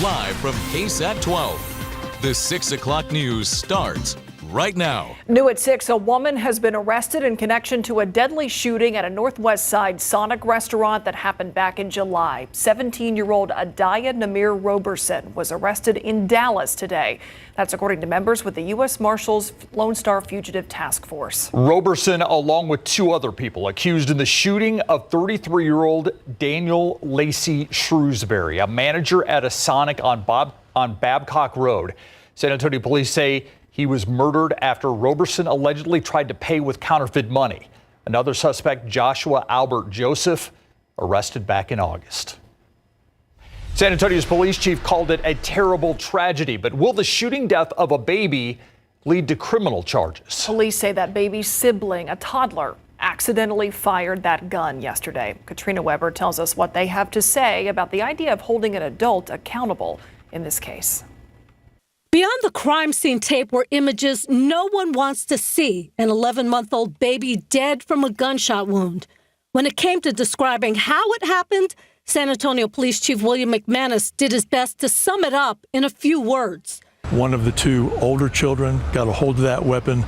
Live from KSAT 12. The 6 o'clock news starts right now. New at 6, a woman has been arrested in connection to a deadly shooting at a Northwest Side Sonic restaurant that happened back in July. 17-year-old Adaya Namir Roberson was arrested in Dallas today. That's according to members with the U.S. Marshals Lone Star Fugitive Task Force. Roberson, along with 2 other people, accused in the shooting of 33-year-old Daniel Lacey Shrewsbury, a manager at a Sonic on Babcock Road. San Antonio police say he was murdered after Roberson allegedly tried to pay with counterfeit money. Another suspect, Joshua Albert Joseph, arrested back in August. San Antonio's police chief called it a terrible tragedy, but will the shooting death of a baby lead to criminal charges? Police say that baby's sibling, a toddler, accidentally fired that gun yesterday. Katrina Weber tells us what they have to say about the idea of holding an adult accountable in this case. Beyond the crime scene tape were images no one wants to see, an 11-month-old baby dead from a gunshot wound. When it came to describing how it happened, San Antonio Police Chief William McManus did his best to sum it up in a few words. One of the 2 older children got a hold of that weapon,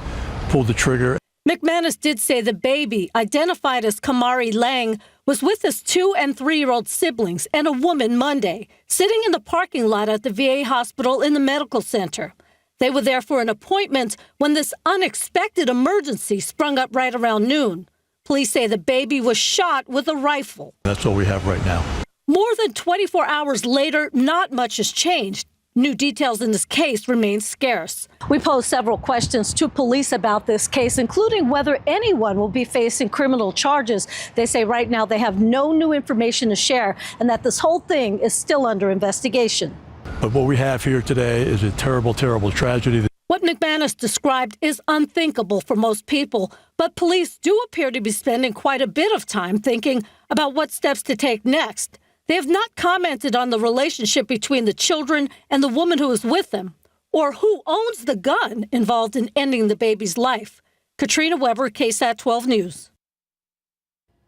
pulled the trigger. McManus did say the baby, identified as Kamari Lang, was with his 2- and 3-year-old siblings and a woman Monday, sitting in the parking lot at the VA hospital in the medical center. They were there for an appointment when this unexpected emergency sprung up right around noon. Police say the baby was shot with a rifle. That's what we have right now. More than 24 hours later, not much has changed. New details in this case remain scarce. We posed several questions to police about this case, including whether anyone will be facing criminal charges. They say right now they have no new information to share and that this whole thing is still under investigation. But what we have here today is a terrible, terrible tragedy. What McManus described is unthinkable for most people, but police do appear to be spending quite a bit of time thinking about what steps to take next. They have not commented on the relationship between the children and the woman who is with them, or who owns the gun involved in ending the baby's life. Katrina Weber, KSAT 12 News.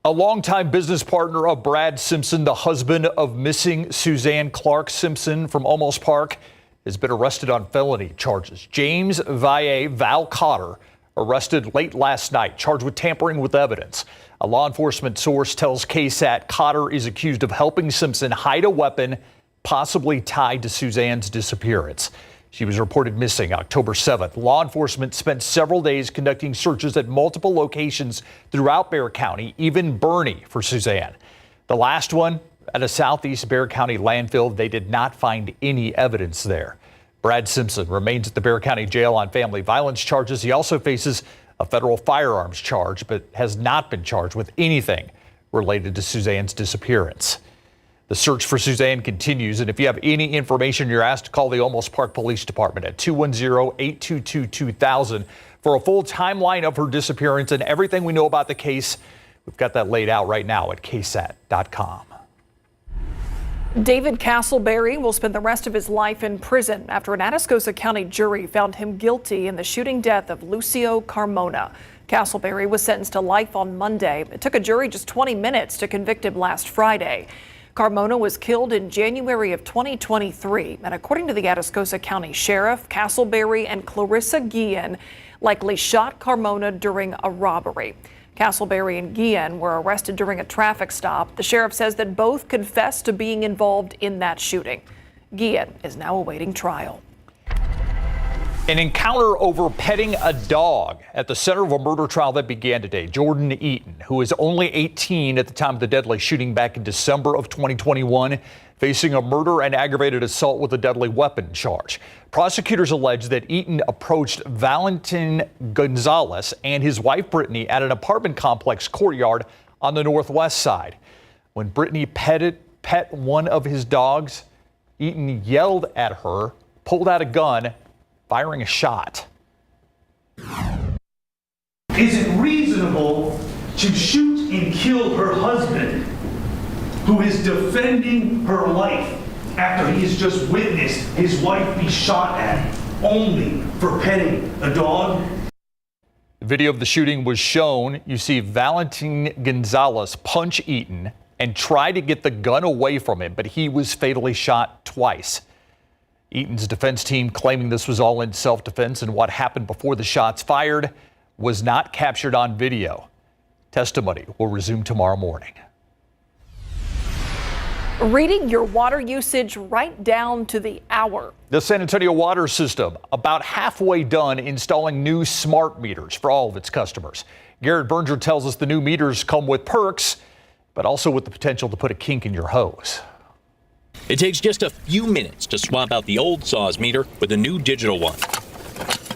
A longtime business partner of Brad Simpson, the husband of missing Suzanne Clark Simpson from Olmos Park, has been arrested on felony charges. James Val Cotter, arrested late last night, charged with tampering with evidence. A law enforcement source tells KSAT Cotter is accused of helping Simpson hide a weapon possibly tied to Suzanne's disappearance. She was reported missing October 7th. Law enforcement spent several days conducting searches at multiple locations throughout Bexar County, even Bernie, for Suzanne. The last one at a southeast Bexar County landfill. They did not find any evidence there. Brad Simpson remains at the Bexar County Jail on family violence charges. He also faces a federal firearms charge, but has not been charged with anything related to Suzanne's disappearance. The search for Suzanne continues, and if you have any information, you're asked to call the Olmos Park Police Department at 210-822-2000 for a full timeline of her disappearance and everything we know about the case. We've got that laid out right now at KSAT.com. David Castleberry will spend the rest of his life in prison after an Atascosa County jury found him guilty in the shooting death of Lucio Carmona. Castleberry was sentenced to life on Monday. It took a jury just 20 minutes to convict him last Friday. Carmona was killed in January of 2023, and according to the Atascosa County Sheriff, Castleberry and Clarissa Guillen likely shot Carmona during a robbery. Castleberry and Guillen were arrested during a traffic stop. The sheriff says that both confessed to being involved in that shooting. Guillen is now awaiting trial. An encounter over petting a dog at the center of a murder trial that began today. Jordan Eaton, who is only 18 at the time of the deadly shooting back in December of 2021, facing a murder and aggravated assault with a deadly weapon charge. Prosecutors allege that Eaton approached Valentin Gonzalez and his wife Brittany at an apartment complex courtyard on the northwest side. When Brittany pet one of his dogs, Eaton yelled at her, pulled out a gun, firing a shot. Is it reasonable to shoot and kill her husband, who is defending her life after he has just witnessed his wife be shot at only for petting a dog? The video of the shooting was shown. You see Valentin Gonzalez punch Eaton and try to get the gun away from him, but he was fatally shot twice. Eaton's defense team claiming this was all in self-defense and what happened before the shots fired was not captured on video. Testimony will resume tomorrow morning. Reading your water usage right down to the hour. The San Antonio water system about halfway done installing new smart meters for all of its customers. Garrett Berger tells us the new meters come with perks, but also with the potential to put a kink in your hose. It takes just a few minutes to swap out the old SAISD meter with a new digital one.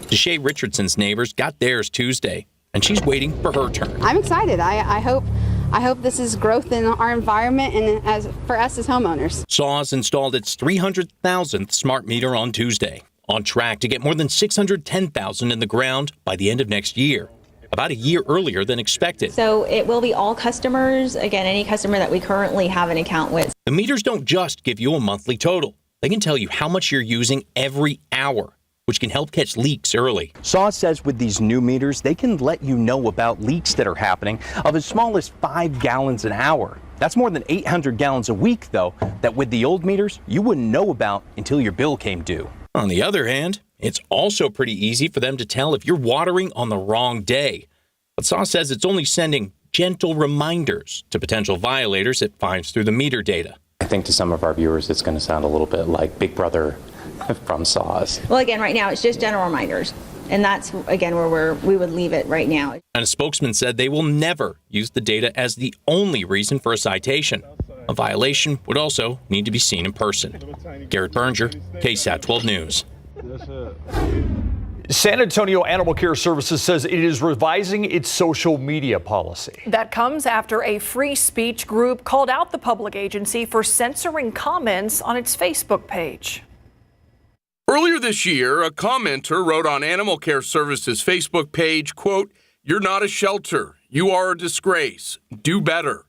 Deshae Richardson's neighbors got theirs Tuesday, and she's waiting for her turn. I'm excited. I hope this is growth in our environment and for us as homeowners. SAISD installed its 300,000th smart meter on Tuesday, on track to get more than 610,000 in the ground by the end of next year, about a year earlier than expected. So it will be all customers, again, any customer that we currently have an account with. The meters don't just give you a monthly total. They can tell you how much you're using every hour, which can help catch leaks early. SAISD says with these new meters, they can let you know about leaks that are happening of as small as 5 gallons an hour. That's more than 800 gallons a week, though, that with the old meters, you wouldn't know about until your bill came due. On the other hand, it's also pretty easy for them to tell if you're watering on the wrong day. But SAISD says it's only sending gentle reminders to potential violators it finds through the meter data. I think to some of our viewers, it's going to sound a little bit like Big Brother from SAISD. Well, again, right now it's just general reminders. And that's, again, where we would leave it right now. And a spokesman said they will never use the data as the only reason for a citation. A violation would also need to be seen in person. Garrett Berger, KSAT 12 News. San Antonio Animal Care Services says it is revising its social media policy. That comes after a free speech group called out the public agency for censoring comments on its Facebook page. Earlier this year, a commenter wrote on Animal Care Services' Facebook page, quote, "You're not a shelter. You are a disgrace. Do better."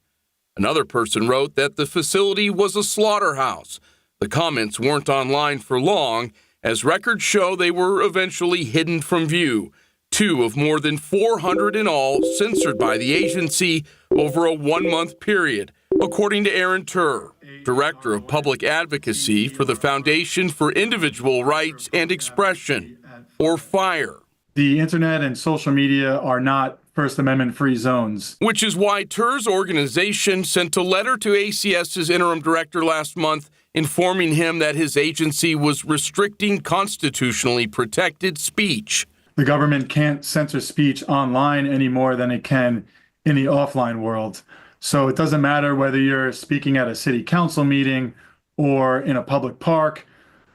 Another person wrote that the facility was a slaughterhouse. The comments weren't online for long, as records show they were eventually hidden from view. 2 of more than 400 in all censored by the agency over a 1-month period, according to Aaron Turr, Director of Public Advocacy for the Foundation for Individual Rights and Expression, or FIRE. The internet and social media are not First Amendment free zones. Which is why Turr's organization sent a letter to ACS's interim director last month informing him that his agency was restricting constitutionally protected speech. The government can't censor speech online any more than it can in the offline world. So it doesn't matter whether you're speaking at a city council meeting or in a public park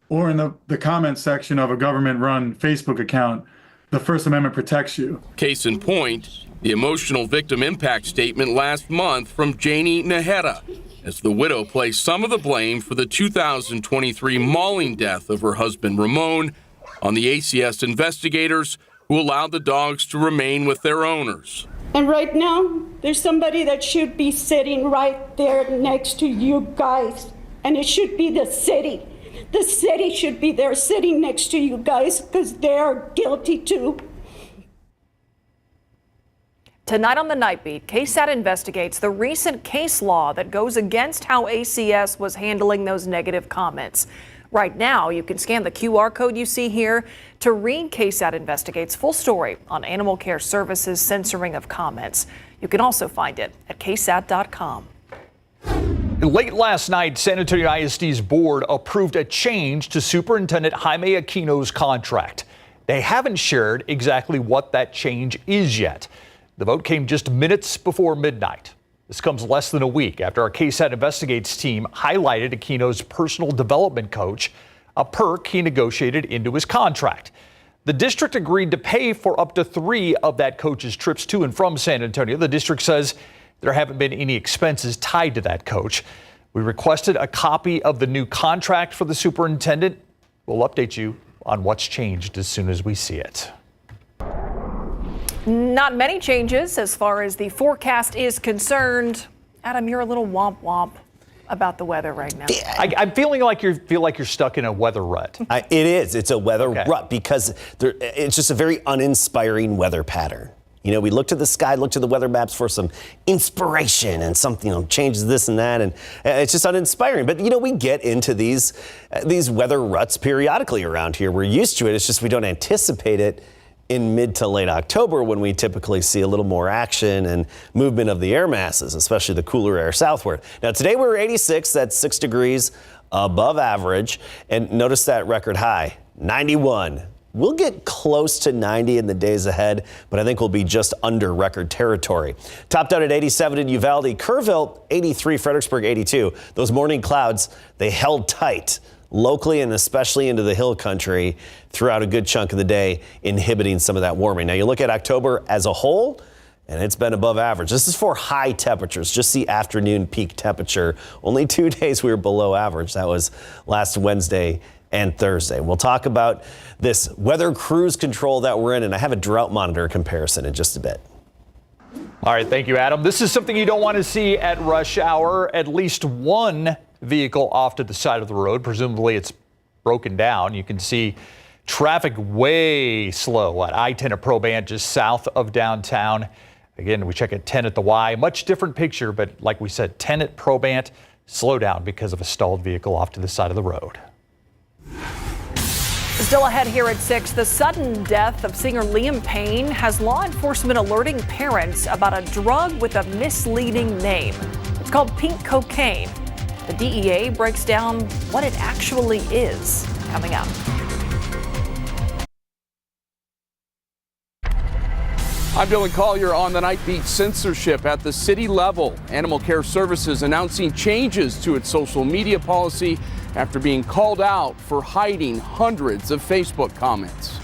or in the comment section of a government-run Facebook account. The First Amendment protects you. Case in point, the emotional victim impact statement last month from Janie Naheda, as the widow placed some of the blame for the 2023 mauling death of her husband Ramon on the ACS investigators who allowed the dogs to remain with their owners. And right now, there's somebody that should be sitting right there next to you guys, and it should be the city. The city should be there sitting next to you guys because they're guilty too. Tonight on the Night Beat, KSAT investigates the recent case law that goes against how ACS was handling those negative comments. Right now, you can scan the QR code you see here to read KSAT Investigates' full story on Animal Care Services' censoring of comments. You can also find it at ksat.com. Late last night, San Antonio ISD's board approved a change to Superintendent Jaime Aquino's contract. They haven't shared exactly what that change is yet. The vote came just minutes before midnight. This comes less than a week after our KSAT Investigates team highlighted Aquino's personal development coach, a perk he negotiated into his contract. The district agreed to pay for up to 3 of that coach's trips to and from San Antonio. The district says there haven't been any expenses tied to that coach. We requested a copy of the new contract for the superintendent. We'll update you on what's changed as soon as we see it. Not many changes as far as the forecast is concerned. Adam, you're a little womp about the weather right now. I'm feeling like you're stuck in a weather rut. It is. It's a weather rut because it's just a very uninspiring weather pattern. We look to the sky, look to the weather maps for some inspiration and something, changes this and that. And it's just uninspiring. But, we get into these weather ruts periodically around here. We're used to it. It's just we don't anticipate it in mid to late October when we typically see a little more action and movement of the air masses, especially the cooler air southward. Now, today we were 86. That's 6 degrees above average. And notice that record high, 91. We'll get close to 90 in the days ahead, but I think we'll be just under record territory. Topped out at 87 in Uvalde, Kerrville 83, Fredericksburg 82. Those morning clouds, they held tight locally and especially into the hill country throughout a good chunk of the day, inhibiting some of that warming. Now you look at October as a whole, and it's been above average. This is for high temperatures, just the afternoon peak temperature. Only 2 days we were below average. That was last Wednesday and Thursday. We'll talk about this weather cruise control that we're in, and I have a drought monitor comparison in just a bit. All right, thank you, Adam. This is something you don't want to see at rush hour. At least one vehicle off to the side of the road. Presumably it's broken down. You can see traffic way slow at I-10 at Probant, just south of downtown. Again, we check at 10 at the Y. Much different picture, but like we said, 10 at Probant, slow down because of a stalled vehicle off to the side of the road. Still ahead here at 6, the sudden death of singer Liam Payne has law enforcement alerting parents about a drug with a misleading name. It's called pink cocaine. The DEA breaks down what it actually is. Coming up. I'm Dylan Collier on the Night Beat. Censorship at the city level. Animal Care Services announcing changes to its social media policy after being called out for hiding hundreds of Facebook comments.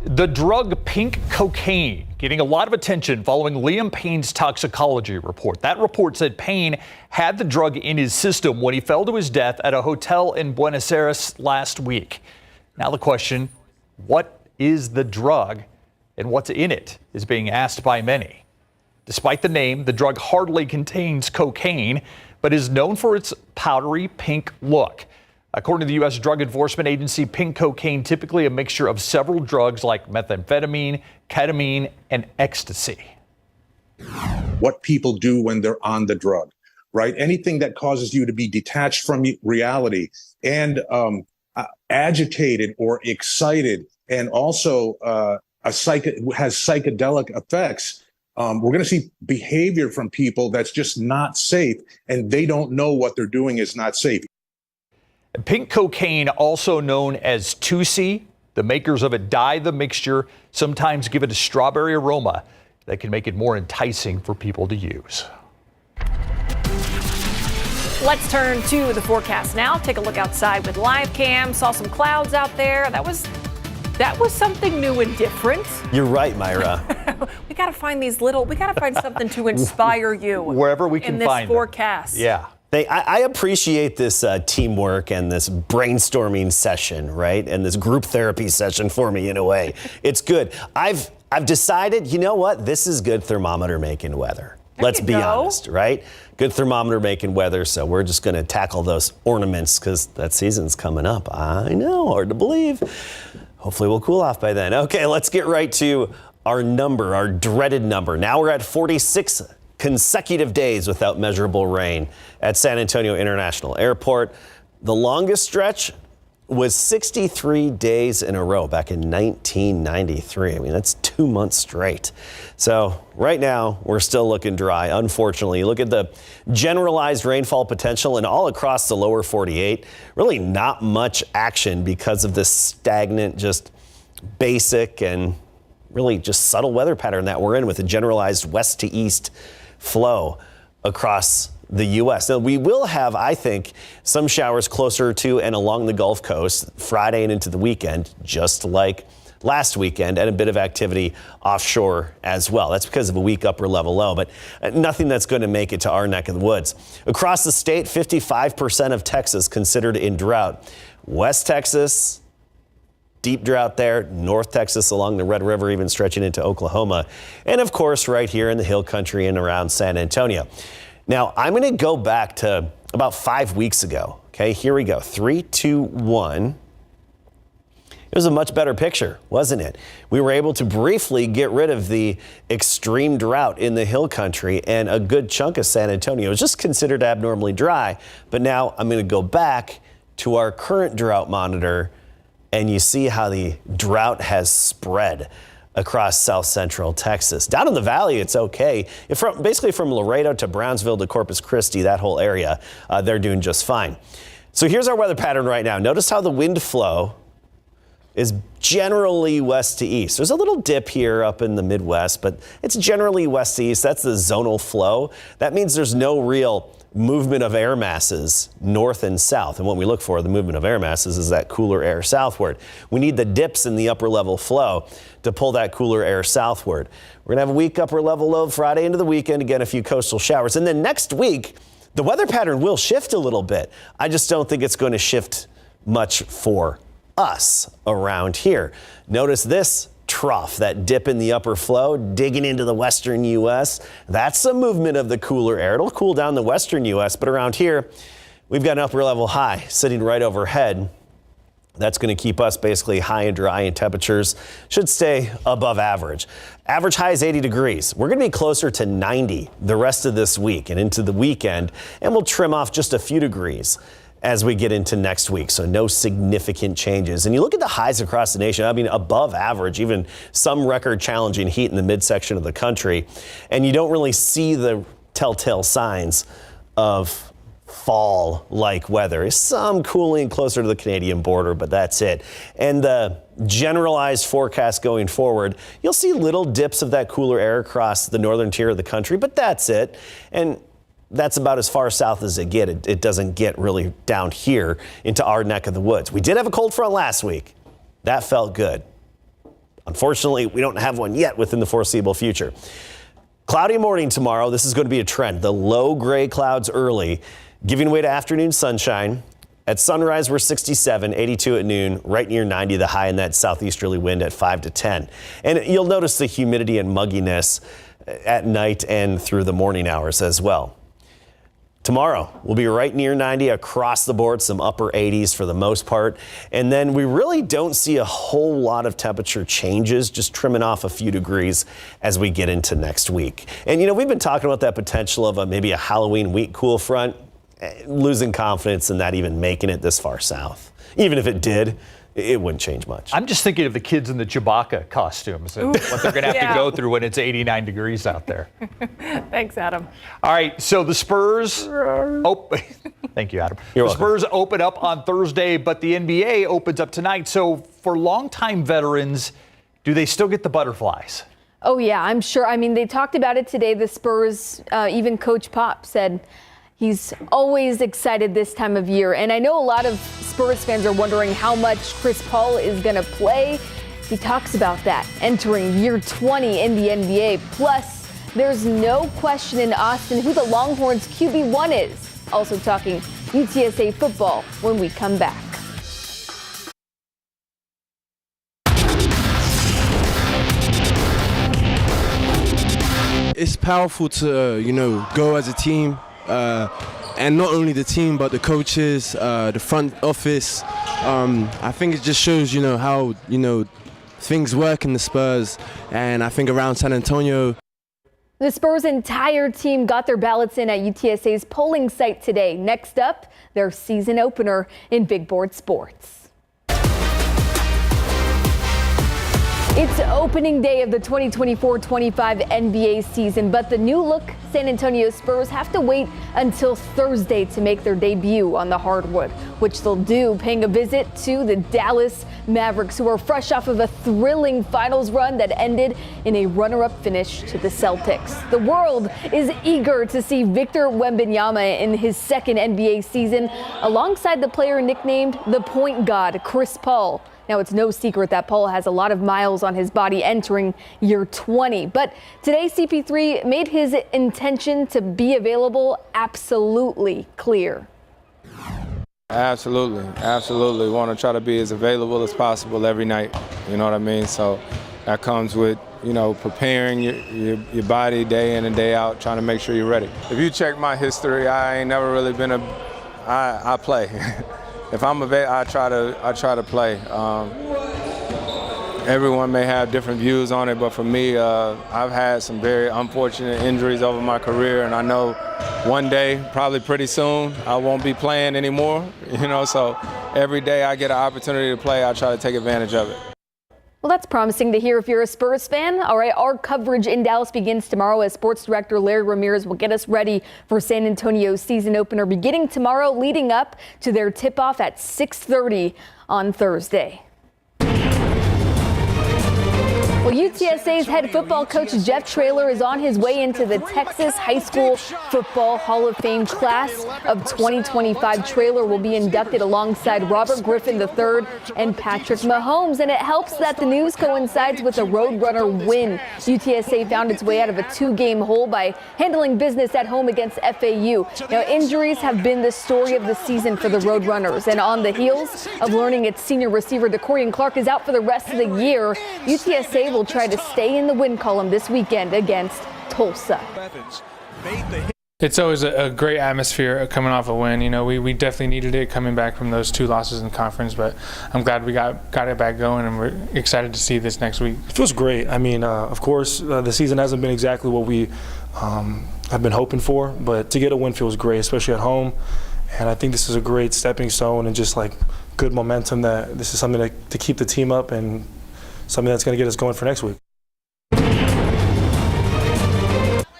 The drug pink cocaine getting a lot of attention following Liam Payne's toxicology report. That report said Payne had the drug in his system when he fell to his death at a hotel in Buenos Aires last week. Now the question, what is the drug and what's in it, is being asked by many. Despite the name, the drug hardly contains cocaine, but is known for its powdery pink look. According to the U.S. Drug Enforcement Agency, pink cocaine typically a mixture of several drugs like methamphetamine, ketamine, and ecstasy. What people do when they're on the drug, right? Anything that causes you to be detached from reality and agitated or excited, and also has psychedelic effects. We're going to see behavior from people that's just not safe, and they don't know what they're doing is not safe. Pink cocaine, also known as 2C, the makers of it dye the mixture, sometimes give it a strawberry aroma that can make it more enticing for people to use. Let's turn to the forecast now. Take a look outside with live cam. Saw some clouds out there. That was something new and different. You're right, Myra. We got to find something to inspire you. Wherever we can in this find forecast. Them. Yeah. I appreciate this teamwork and this brainstorming session, right? And this group therapy session for me in a way. It's good. I've decided, you know what? This is good thermometer making weather. Let's be honest, right? Good thermometer making weather. So we're just going to tackle those ornaments because that season's coming up. I know, hard to believe. Hopefully we'll cool off by then. Okay, let's get right to our number, our dreaded number. Now we're at 46 consecutive days without measurable rain at San Antonio International Airport. The longest stretch was 63 days in a row back in 1993. I mean, that's 2 months straight. So right now, we're still looking dry. Unfortunately, look at the generalized rainfall potential and all across the lower 48. Really not much action because of this stagnant, just basic and really just subtle weather pattern that we're in with a generalized west to east flow across the U.S. Now, we will have, I think, some showers closer to and along the Gulf Coast Friday and into the weekend, just like last weekend, and a bit of activity offshore as well. That's because of a weak upper level low, but nothing that's going to make it to our neck of the woods. Across the state, 55% of Texas considered in drought. West Texas, deep drought there. North Texas along the Red River, even stretching into Oklahoma. And of course, right here in the hill country and around San Antonio. Now, I'm going to go back to about 5 weeks ago. Okay, here we go. 3, 2, 1. It was a much better picture, wasn't it? We were able to briefly get rid of the extreme drought in the hill country, and a good chunk of San Antonio was just considered abnormally dry. But now I'm going to go back to our current drought monitor, and you see how the drought has spread across south central Texas. Down in the valley, it's okay. Basically from Laredo to Brownsville to Corpus Christi, that whole area, they're doing just fine. So here's our weather pattern right now. Notice how the wind flow is generally west to east. There's a little dip here up in the Midwest, but it's generally west to east. That's the zonal flow. That means there's no real movement of air masses north and south. And what we look for, the movement of air masses, is that cooler air southward. We need the dips in the upper level flow to pull that cooler air southward. We're gonna have a weak upper level low Friday into the weekend. Again, a few coastal showers. And then next week, the weather pattern will shift a little bit. I just don't think it's going to shift much for us around here. Notice this trough, that dip in the upper flow digging into the western U.S. That's a movement of the cooler air. It'll cool down the western U.S., but around here, we've got an upper level high sitting right overhead. That's going to keep us basically high and dry, and temperatures should stay above average. Average high is 80 degrees. We're going to be closer to 90 the rest of this week and into the weekend, and we'll trim off just a few degrees as we get into next week. So no significant changes. And you look at the highs across the nation, I mean, above average, even some record challenging heat in the midsection of the country. And you don't really see the telltale signs of fall-like weather. Some cooling closer to the Canadian border, but that's it. And the generalized forecast going forward, you'll see little dips of that cooler air across the northern tier of the country, but that's it. And that's about as far south as it gets. It doesn't get really down here into our neck of the woods. We did have a cold front last week. That felt good. Unfortunately, we don't have one yet within the foreseeable future. Cloudy morning tomorrow. This is going to be a trend. The low gray clouds early, giving way to afternoon sunshine. At sunrise, we're 67, 82 at noon, right near 90, the high in that southeasterly wind at 5 to 10. And you'll notice the humidity and mugginess at night and through the morning hours as well. Tomorrow, we'll be right near 90 across the board, some upper 80s for the most part. And then we really don't see a whole lot of temperature changes, just trimming off a few degrees as we get into next week. And, you know, we've been talking about that potential of maybe a Halloween week cool front, losing confidence in that even making it this far south. Even if it did, it wouldn't change much. I'm just thinking of the kids in the Chewbacca costumes and what they're going to have to go through when it's 89 degrees out there. Thanks, Adam. All right, so the Spurs. Thank you, Adam. The Spurs open up on Thursday, but the NBA opens up tonight. So for longtime veterans, do they still get the butterflies? Oh, yeah, I'm sure. I mean, they talked about it today. The Spurs, even Coach Pop said he's always excited this time of year. And I know a lot of Spurs fans are wondering how much Chris Paul is going to play. He talks about that entering year 20 in the NBA. Plus, there's no question in Austin who the Longhorns QB1 is. Also talking UTSA football when we come back. It's powerful to, go as a team. And not only the team, but the coaches, the front office. I think it just shows, how, things work in the Spurs. And I think around San Antonio. The Spurs' entire team got their ballots in at UTSA's polling site today. Next up, their season opener in Big Board Sports. It's opening day of the 2024-25 NBA season, but the new look San Antonio Spurs have to wait until Thursday to make their debut on the hardwood, which they'll do paying a visit to the Dallas Mavericks, who are fresh off of a thrilling finals run that ended in a runner-up finish to the Celtics. The world is eager to see Victor Wembanyama in his second NBA season alongside the player nicknamed the Point God, Chris Paul. Now, it's no secret that Paul has a lot of miles on his body entering year 20. But today, CP3 made his intention to be available absolutely clear. Absolutely. We want to try to be as available as possible every night. You know what I mean? So that comes with, preparing your body day in and day out, trying to make sure you're ready. If you check my history, I ain't never really been I play. If I'm available, I try to play. everyone may have different views on it, but for me, I've had some very unfortunate injuries over my career, and I know one day, probably pretty soon, I won't be playing anymore, so every day I get an opportunity to play, I try to take advantage of it. Well, that's promising to hear if you're a Spurs fan. All right, our coverage in Dallas begins tomorrow as sports director Larry Ramirez will get us ready for San Antonio's season opener beginning tomorrow, leading up to their tip-off at 6:30 on Thursday. Well, UTSA's head football coach Jeff Traylor is on his way into the Texas High School Football Hall of Fame class of 2025. Traylor will be inducted alongside Robert Griffin III and Patrick Mahomes, and it helps that the news coincides with a Roadrunner win. UTSA found its way out of a 2-game hole by handling business at home against FAU. Now, injuries have been the story of the season for the Roadrunners, and on the heels of learning its senior receiver DeCorian Clark is out for the rest of the year, UTSA will try to stay in the win column this weekend against Tulsa. It's always a great atmosphere coming off a win. We definitely needed it coming back from those 2 losses in conference, but I'm glad we got it back going, and we're excited to see this next week. It feels great. I mean, of course, the season hasn't been exactly what we have been hoping for, but to get a win feels great, especially at home. And I think this is a great stepping stone and just like good momentum that this is something to keep the team up and something that's going to get us going for next week.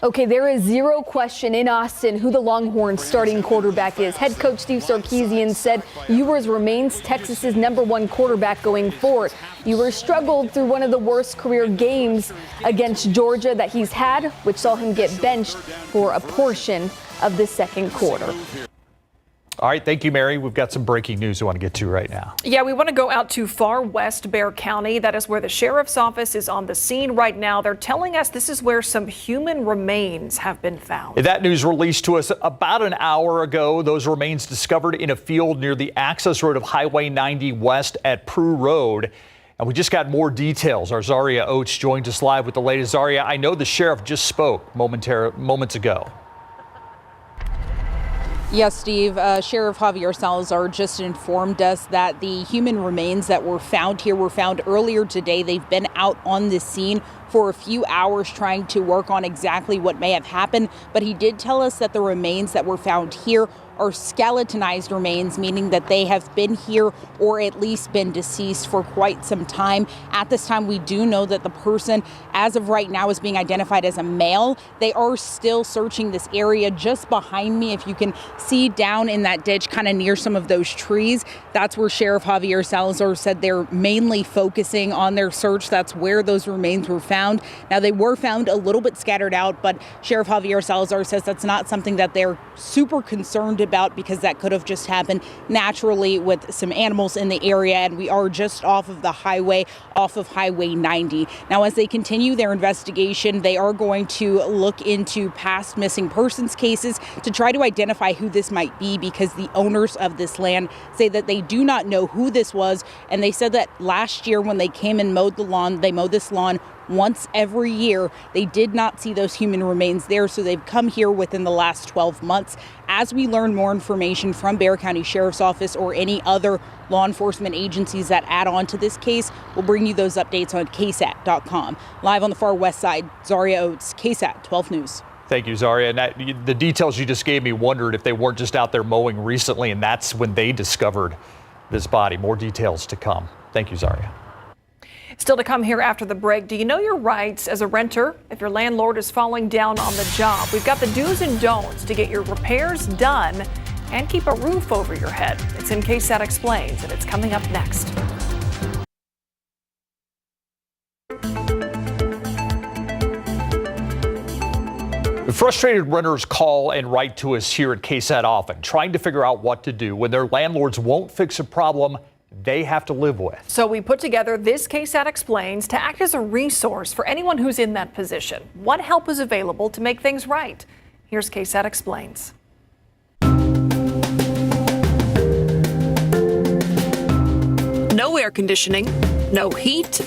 Okay, there is zero question in Austin who the Longhorns starting quarterback is. Head coach Steve Sarkisian said Ewers remains Texas's #1 quarterback going forward. Ewers struggled through one of the worst career games against Georgia that he's had, which saw him get benched for a portion of the second quarter. All right, thank you, Mary. We've got some breaking news we want to get to right now. Yeah, we want to go out to far west Bexar County. That is where the sheriff's office is on the scene right now. They're telling us this is where some human remains have been found. That news released to us about an hour ago. Those remains discovered in a field near the access road of Highway 90 West at Prue Road. And we just got more details. Our Zaria Oates joins us live with the latest. Zaria, I know the sheriff just spoke moments ago. Yes, Steve. Sheriff Javier Salazar just informed us that the human remains that were found here were found earlier today. They've been out on the scene for a few hours trying to work on exactly what may have happened. But he did tell us that the remains that were found here are skeletonized remains, meaning that they have been here or at least been deceased for quite some time. At this time, we do know that the person, as of right now, is being identified as a male. They are still searching this area just behind me. If you can see down in that ditch, kind of near some of those trees, that's where Sheriff Javier Salazar said they're mainly focusing on their search. That's where those remains were found. Now, they were found a little bit scattered out, but Sheriff Javier Salazar says that's not something that they're super concerned about because that could have just happened naturally with some animals in the area, and we are just off of the highway, off of Highway 90. Now, as they continue their investigation, they are going to look into past missing persons cases to try to identify who this might be, because the owners of this land say that they do not know who this was, and they said that last year when they came and mowed the lawn, they mowed this lawn once every year. They did not see those human remains there, so they've come here within the last 12 months. As we learn more information from Bexar County Sheriff's Office or any other law enforcement agencies that add on to this case, we'll bring you those updates on KSAT.com. Live on the far west side, Zaria Oates, KSAT 12 News. Thank you, Zaria. And the details you just gave me wondered if they weren't just out there mowing recently, and that's when they discovered this body. More details to come. Thank you, Zaria. Still to come here after the break, do you know your rights as a renter if your landlord is falling down on the job? We've got the do's and don'ts to get your repairs done and keep a roof over your head. It's in KSAT Explains, and it's coming up next. Frustrated renters call and write to us here at KSAT often, trying to figure out what to do when their landlords won't fix a problem they have to live with. So we put together this KSAT Explains to act as a resource for anyone who's in that position. What help is available to make things right? Here's KSAT Explains. No air conditioning, no heat,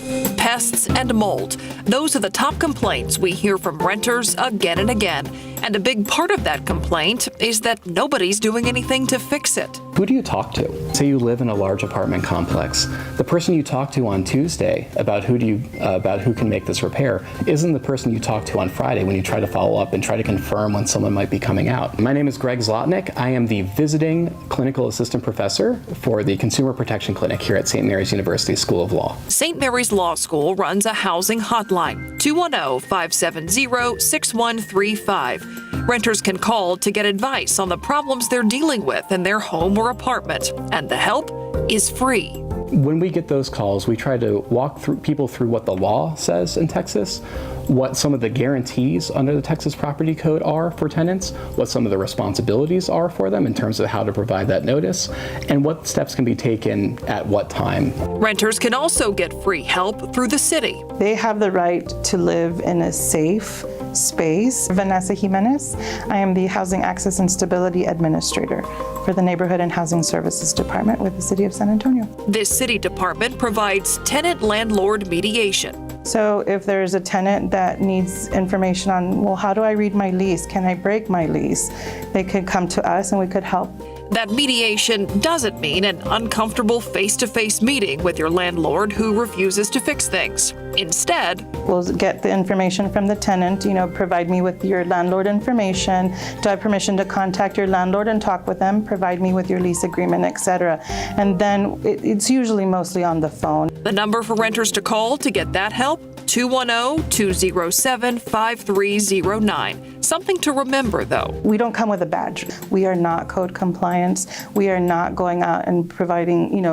pests, and mold. Those are the top complaints we hear from renters again and again. And a big part of that complaint is that nobody's doing anything to fix it. Who do you talk to? Say you live in a large apartment complex. The person you talk to on Tuesday about who can make this repair isn't the person you talk to on Friday when you try to follow up and try to confirm when someone might be coming out. My name is Greg Zlotnick. I am the visiting clinical assistant professor for the Consumer Protection Clinic here at St. Mary's University School of Law. St. Mary's Law School runs a housing hotline, 210-570-6135. Renters can call to get advice on the problems they're dealing with in their home or apartment, and the help is free. When we get those calls, we try to walk people through what the law says in Texas, what some of the guarantees under the Texas Property Code are for tenants, what some of the responsibilities are for them in terms of how to provide that notice, and what steps can be taken at what time. Renters can also get free help through the city. They have the right to live in a safe space. Vanessa Jimenez. I am the Housing Access and Stability Administrator for the Neighborhood and Housing Services Department with the City of San Antonio. This city department provides tenant-landlord mediation. So if there's a tenant that needs information on, well, how do I read my lease? Can I break my lease? They could come to us and we could help. That mediation doesn't mean an uncomfortable face-to-face meeting with your landlord who refuses to fix things. Instead, we'll get the information from the tenant, provide me with your landlord information. Do I have permission to contact your landlord and talk with them? Provide me with your lease agreement, etc. And then it's usually mostly on the phone. The number for renters to call to get that help, 210-207-5309. Something to remember, though. We don't come with a badge. We are not code compliance. We are not going out and providing,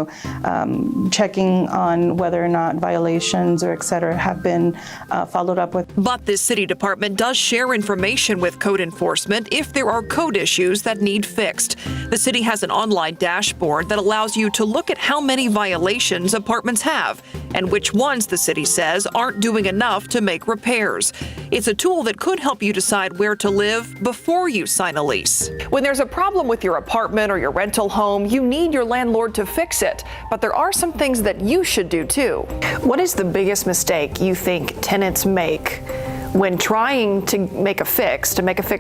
checking on whether or not violations or et cetera have been followed up with. But this city department does share information with code enforcement if there are code issues that need fixed. The city has an online dashboard that allows you to look at how many violations apartments have and which ones the city says aren't doing enough to make repairs. It's a tool that could help you decide where to live before you sign a lease. When there's a problem with your apartment or your rental home, you need your landlord to fix it. But there are some things that you should do too. What is the biggest mistake you think tenants make when trying to make a fix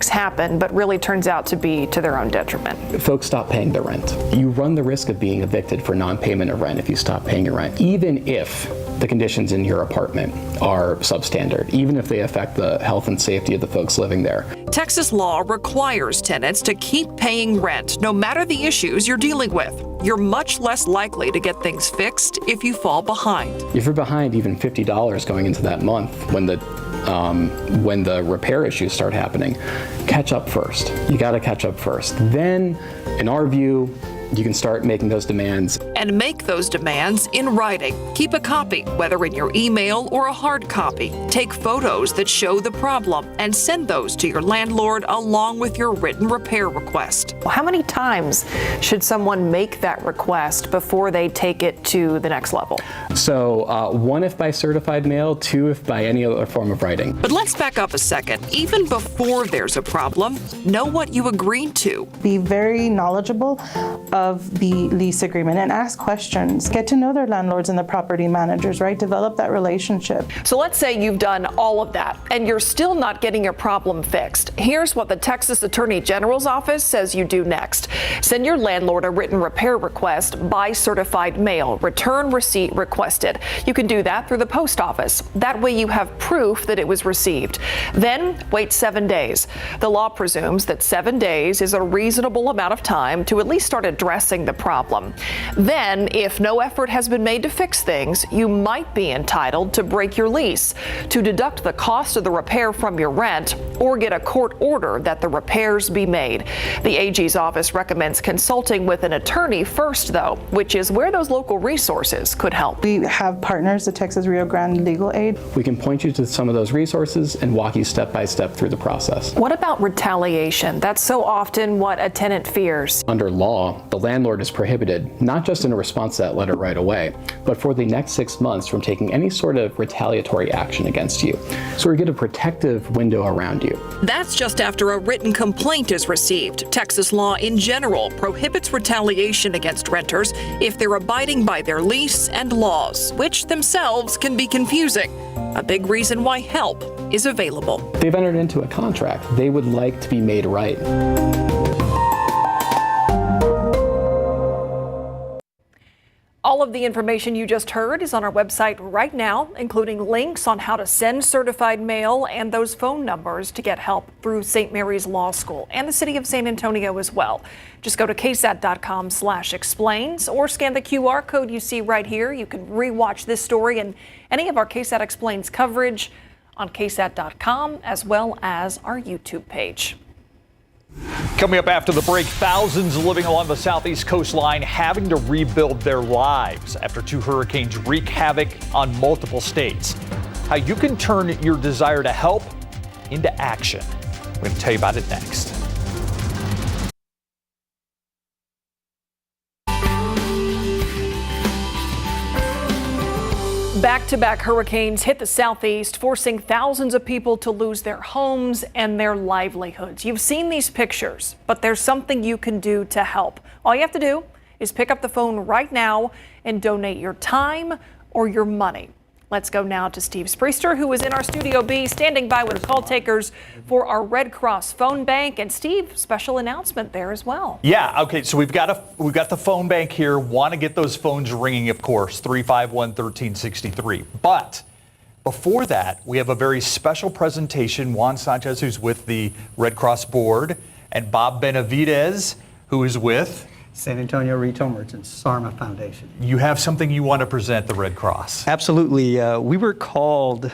happen, but really turns out to be to their own detriment? Folks stop paying their rent. You run the risk of being evicted for non-payment of rent if you stop paying your rent, even if the conditions in your apartment are substandard, even if they affect the health and safety of the folks living there. Texas law requires tenants to keep paying rent no matter the issues you're dealing with. You're much less likely to get things fixed if you fall behind. If you're behind even $50 going into that month when the repair issues start happening, catch up first. You got to catch up first. Then, in our view, you can start making those demands. And make those demands in writing. Keep a copy, whether in your email or a hard copy. Take photos that show the problem and send those to your landlord along with your written repair request. How many times should someone make that request before they take it to the next level? So 1 if by certified mail, 2 if by any other form of writing. But let's back up a second. Even before there's a problem, know what you agreed to. Be very knowledgeable of the lease agreement and ask questions. Get to know their landlords and the property managers, right? Develop that relationship. So let's say you've done all of that and you're still not getting your problem fixed. Here's what the Texas Attorney General's office says you do next. Send your landlord a written repair request by certified mail. Return receipt requested. You can do that through the post office. That way you have proof that it was received. Then wait 7 days. The law presumes that 7 days is a reasonable amount of time to at least start addressing the problem. Then, if no effort has been made to fix things, you might be entitled to break your lease, to deduct the cost of the repair from your rent, or get a court order that the repairs be made. The AG's office recommends consulting with an attorney first, though, which is where those local resources could help. We have partners, the Texas Rio Grande Legal Aid. We can point you to some of those resources and walk you step by step through the process. What about retaliation? That's so often what a tenant fears. Under law, the landlord is prohibited, not just in response to that letter right away, but for the next 6 months from taking any sort of retaliatory action against you. So we get a protective window around you. That's just after a written complaint is received. Texas law in general prohibits retaliation against renters if they're abiding by their lease and laws, which themselves can be confusing. A big reason why help is available. They've entered into a contract. They would like to be made right. All of the information you just heard is on our website right now, including links on how to send certified mail and those phone numbers to get help through St. Mary's Law School and the city of San Antonio as well. Just go to ksat.com/explains or scan the QR code you see right here. You can rewatch this story and any of our KSAT Explains coverage on ksat.com as well as our YouTube page. Coming up after the break, thousands living along the southeast coastline having to rebuild their lives after 2 hurricanes wreak havoc on multiple states. How you can turn your desire to help into action. We're going to tell you about it next. Back-to-back hurricanes hit the southeast, forcing thousands of people to lose their homes and their livelihoods. You've seen these pictures, but there's something you can do to help. All you have to do is pick up the phone right now and donate your time or your money. Let's go now to Steve Spriester, who is in our Studio B, standing by with call takers for our Red Cross phone bank. And Steve, special announcement there as well. Yeah, okay, so we've got the phone bank here. Want to get those phones ringing, of course, 351-1363. But before that, we have a very special presentation. Juan Sanchez, who's with the Red Cross board, and Bob Benavidez, who is with San Antonio Retail Merchants, SARMA Foundation. You have something you want to present the Red Cross. Absolutely. We were called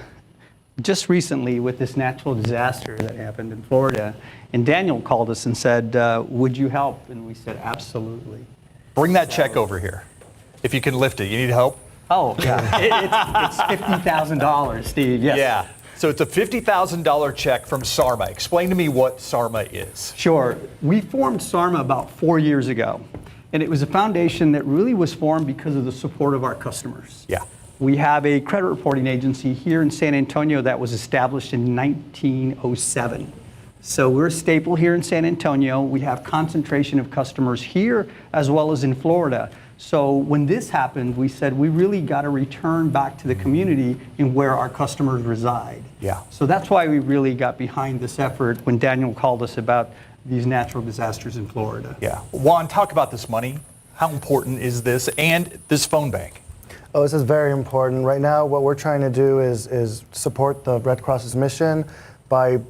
just recently with this natural disaster that happened in Florida, and Daniel called us and said, would you help? And we said, absolutely. Bring that check over here. If you can lift it. You need help? Oh, yeah. It's $50,000, Steve. Yes. Yeah. So it's a $50,000 check from SARMA. Explain to me what SARMA is. Sure. We formed SARMA about 4 years ago, and it was a foundation that really was formed because of the support of our customers. Yeah. We have a credit reporting agency here in San Antonio that was established in 1907. So we're a staple here in San Antonio. We have concentration of customers here as well as in Florida. So when this happened, we said we really got to return back to the community in where our customers reside. Yeah. So that's why we really got behind this effort when Daniel called us about these natural disasters in Florida. Yeah. Juan, talk about this money. How important is this and this phone bank? Oh, this is very important. Right now, what we're trying to do is support the Red Cross's mission by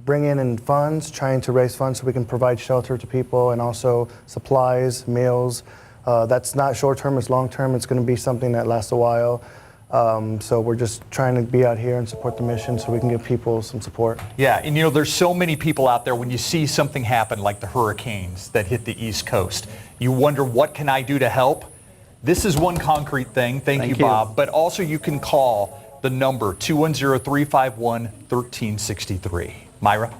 bringing in funds, trying to raise funds so we can provide shelter to people and also supplies, meals. That's not short-term, it's long-term. It's going to be something that lasts a while. So we're just trying to be out here and support the mission so we can give people some support. Yeah, and there's so many people out there when you see something happen like the hurricanes that hit the East Coast, you wonder, what can I do to help? This is one concrete thing. Thank you, Bob. But also you can call the number 210-351-1363. Myra?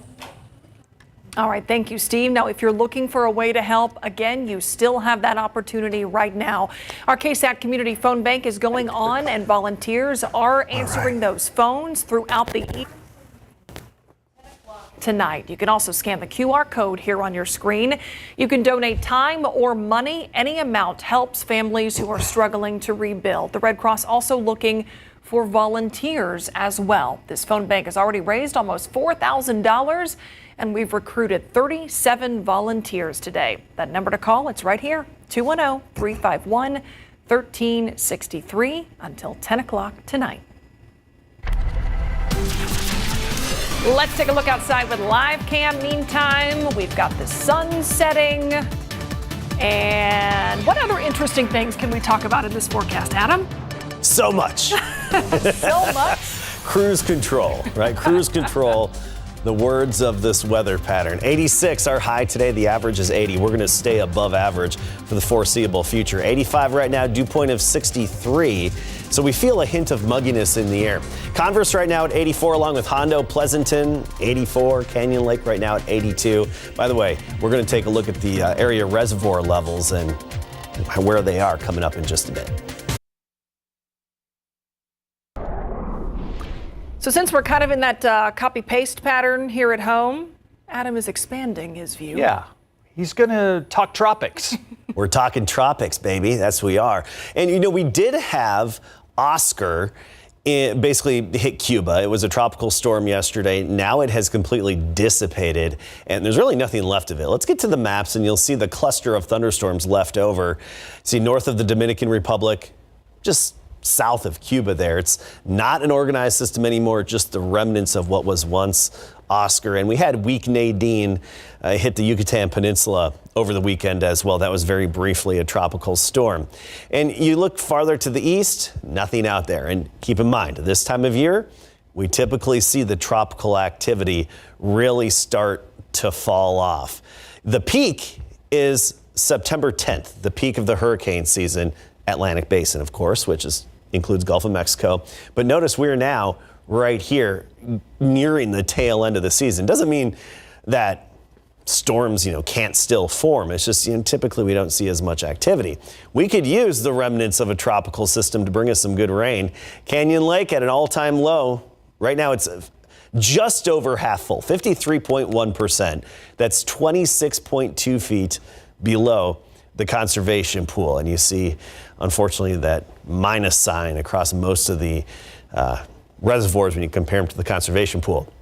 All right, thank you, Steve. Now, if you're looking for a way to help, again, you still have that opportunity right now. Our KSAT Community Phone Bank is going on, and volunteers are answering those phones throughout the evening tonight. You can also scan the QR code here on your screen. You can donate time or money. Any amount helps families who are struggling to rebuild. The Red Cross also looking for volunteers as well. This phone bank has already raised almost $4,000. And we've recruited 37 volunteers today. That number to call, it's right here, 210-351-1363 until 10 o'clock tonight. Let's take a look outside with live cam. Meantime, we've got the sun setting. And what other interesting things can we talk about in this forecast, Adam? So much. So much? Cruise control, right? Cruise control. the words of this weather pattern. 86 our high today. The average is 80. We're going to stay above average for the foreseeable future. 85 right now, dew point of 63. So we feel a hint of mugginess in the air. Converse right now at 84, along with Hondo, Pleasanton, 84, Canyon Lake right now at 82. By the way, we're going to take a look at the area reservoir levels and where they are coming up in just a bit. So since we're kind of in that copy-paste pattern here at home, Adam is expanding his view. Yeah, he's going to talk tropics. We're talking tropics, baby. That's what we are. And, you know, we did have Oscar basically hit Cuba. It was a tropical storm yesterday. Now it has completely dissipated, and there's really nothing left of it. Let's get to the maps, and you'll see the cluster of thunderstorms left over. See, north of the Dominican Republic, just south of Cuba there. It's not an organized system anymore, just the remnants of what was once Oscar. And we had weak Nadine hit the Yucatan Peninsula over the weekend as well. That was very briefly a tropical storm. And you look farther to the east, nothing out there. And keep in mind, this time of year, we typically see the tropical activity really start to fall off. The peak is September 10th, the peak of the hurricane season. Atlantic Basin, of course, which includes Gulf of Mexico. But notice we're now right here nearing the tail end of the season. Doesn't mean that storms, can't still form. It's just, typically we don't see as much activity. We could use the remnants of a tropical system to bring us some good rain. Canyon Lake at an all-time low. Right now it's just over half full, 53.1%. That's 26.2 feet below the conservation pool. And you see, unfortunately, that minus sign across most of the reservoirs when you compare them to the conservation pool.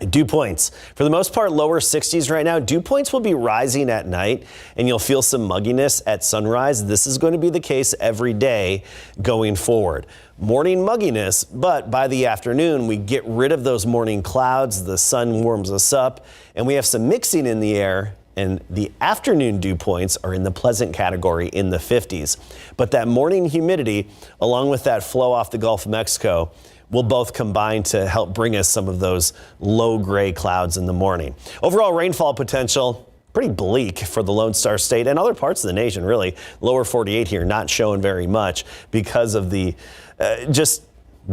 Dew points, for the most part, lower 60s right now. Dew points will be rising at night, and you'll feel some mugginess at sunrise. This is going to be the case every day going forward. Morning mugginess, but by the afternoon, we get rid of those morning clouds. The sun warms us up, and we have some mixing in the air. And the afternoon dew points are in the pleasant category in the 50s. But that morning humidity, along with that flow off the Gulf of Mexico, will both combine to help bring us some of those low gray clouds in the morning. Overall rainfall potential, pretty bleak for the Lone Star State and other parts of the nation, really. Lower 48 here, not showing very much because of the just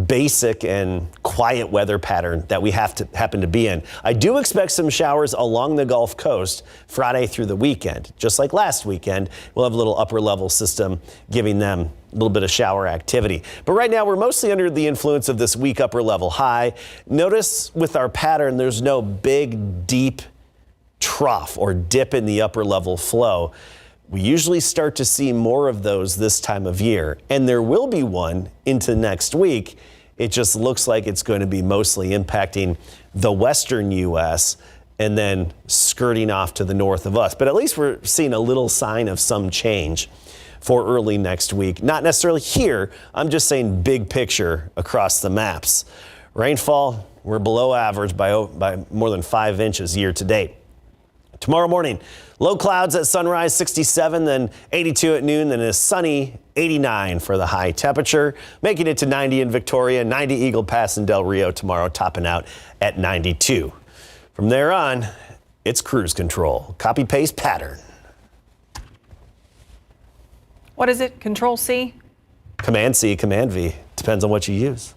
basic and quiet weather pattern that we happen to be in. I do expect some showers along the Gulf Coast Friday through the weekend. Just like last weekend, we'll have a little upper level system giving them a little bit of shower activity. But right now we're mostly under the influence of this weak upper level high. Notice with our pattern, there's no big deep trough or dip in the upper level flow. We usually start to see more of those this time of year, and there will be one into next week. It just looks like it's going to be mostly impacting the western U.S. and then skirting off to the north of us. But at least we're seeing a little sign of some change for early next week. Not necessarily here, I'm just saying big picture across the maps. Rainfall, we're below average by more than 5 inches year to date. Tomorrow morning, low clouds at sunrise, 67, then 82 at noon, then a sunny 89 for the high temperature, making it to 90 in Victoria, 90 Eagle Pass and Del Rio tomorrow, topping out at 92. From there on, it's cruise control, copy-paste pattern. What is it? Control-C? Command-C, Command-V. Depends on what you use.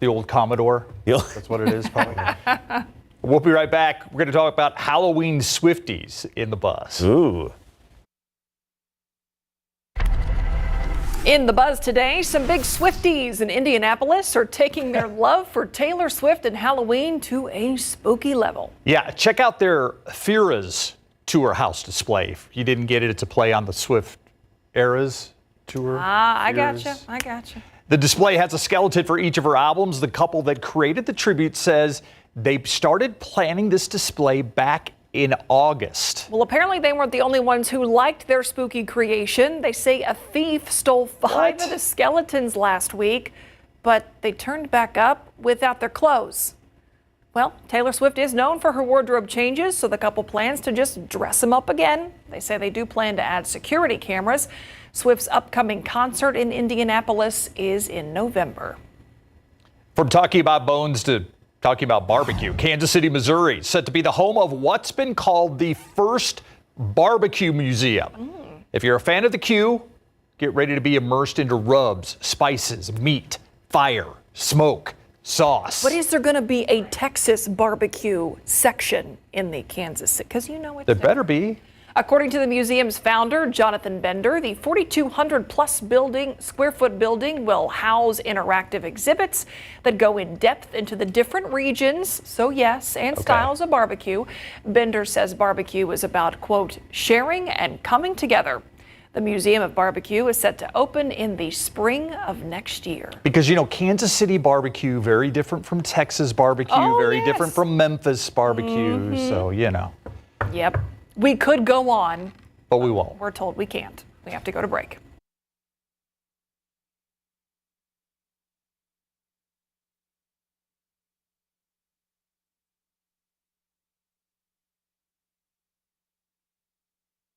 The old Commodore. That's what it is, probably. We'll be right back. We're going to talk about Halloween Swifties in the buzz. Ooh. In the buzz today, some big Swifties in Indianapolis are taking their love for Taylor Swift and Halloween to a spooky level. Yeah, check out their Fira's Tour house display. If you didn't get it, it's a play on the Swift Eras Tour. I gotcha. The display has a skeleton for each of her albums. The couple that created the tribute says they started planning this display back in August. Well, apparently they weren't the only ones who liked their spooky creation. They say a thief stole 5 of the skeletons last week, but they turned back up without their clothes. Well, Taylor Swift is known for her wardrobe changes, so the couple plans to just dress them up again. They say they do plan to add security cameras. Swift's upcoming concert in Indianapolis is in November. From talking about bones to Talking about barbecue, Kansas City, Missouri, set to be the home of what's been called the first barbecue museum. If you're a fan of the Q, get ready to be immersed into rubs, spices, meat, fire, smoke, sauce. But is there going to be a Texas barbecue section in the Kansas City? Because you know it's There better be. According to the museum's founder, Jonathan Bender, the 4,200 plus square foot building will house interactive exhibits that go in depth into the different regions, so yes, and styles of barbecue. Bender says barbecue is about, quote, sharing and coming together. The Museum of Barbecue is set to open in the spring of next year. Because, you know, Kansas City barbecue, very different from Texas barbecue, very different from Memphis barbecue. So, you know. Yep. We could go on, but we won't. We're told we can't. We have to go to break.